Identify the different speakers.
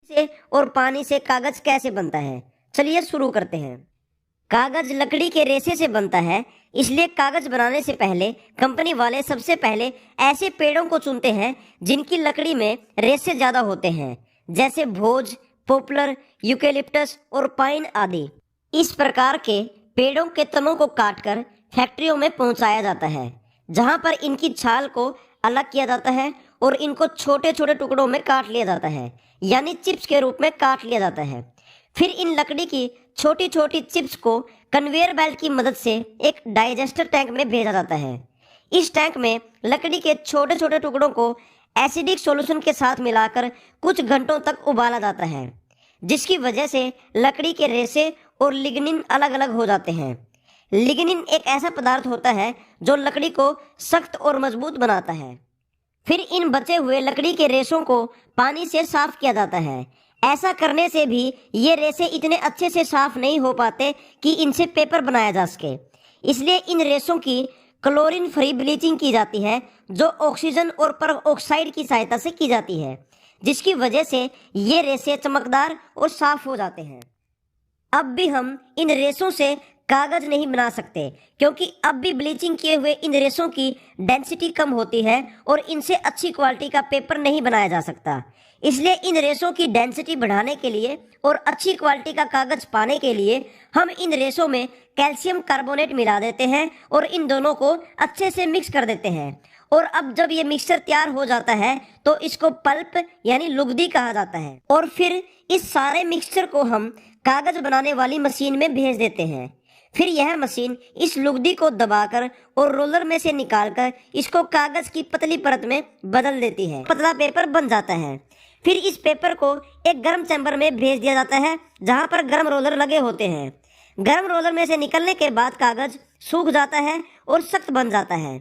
Speaker 1: से और पानी से कागज कैसे बनता है, चलिए शुरू करते हैं। कागज लकड़ी के रेशे से बनता है, इसलिए कागज बनाने से पहले कंपनी वाले सबसे पहले ऐसे पेड़ों को चुनते हैं जिनकी लकड़ी में रेशे ज्यादा होते हैं, जैसे भोज, पॉपुलर, यूकेलिप्टस और पाइन आदि। इस प्रकार के पेड़ों के तनों को काटकर फैक्ट्रियों में पहुंचाया जाता है, जहां पर इनकी छाल को अलग किया जाता है और इनको छोटे छोटे टुकड़ों में काट लिया जाता है, यानी चिप्स के रूप में काट लिया जाता है। फिर इन लकड़ी की छोटी छोटी चिप्स को कन्वेयर बेल्ट की मदद से एक डाइजेस्टर टैंक में भेजा जाता है। इस टैंक में लकड़ी के छोटे छोटे टुकड़ों को एसिडिक सॉल्यूशन के साथ मिलाकर कुछ घंटों तक उबाला जाता है, जिसकी वजह से लकड़ी के रेशे और लिग्निन अलग अलग हो जाते हैं। लिग्निन एक ऐसा पदार्थ होता है जो लकड़ी को सख्त और मजबूत बनाता है। फिर इन बचे हुए लकड़ी के रेशों को पानी से साफ किया जाता है। ऐसा करने से भी ये रेशे इतने अच्छे से साफ नहीं हो पाते कि इनसे पेपर बनाया जा सके, इसलिए इन रेशों की क्लोरीन फ्री ब्लीचिंग की जाती है, जो ऑक्सीजन और परऑक्साइड की सहायता से की जाती है, जिसकी वजह से ये रेशे चमकदार और साफ हो जाते हैं। अब भी हम इन रेशों से कागज नहीं बना सकते, क्योंकि अब भी ब्लीचिंग किए हुए इन रेशों की डेंसिटी कम होती है और इनसे अच्छी क्वालिटी का पेपर नहीं बनाया जा सकता। इसलिए इन रेशों की डेंसिटी बढ़ाने के लिए और अच्छी क्वालिटी का कागज पाने के लिए हम इन रेशों में कैल्शियम कार्बोनेट मिला देते हैं और इन दोनों को अच्छे से मिक्स कर देते हैं। और अब जब ये मिक्सचर तैयार हो जाता है तो इसको पल्प यानी लुगदी कहा जाता है। और फिर इस सारे मिक्सचर को हम कागज बनाने वाली मशीन में भेज देते हैं। फिर यह मशीन इस लुगदी को दबाकर और रोलर में से निकालकर इसको कागज की पतली परत में बदल देती है। पतला पेपर बन जाता है। फिर इस पेपर को एक गर्म चैम्बर में भेज दिया जाता है, जहां पर गर्म रोलर लगे होते हैं। गर्म रोलर में से निकलने के बाद कागज सूख जाता है और सख्त बन जाता है।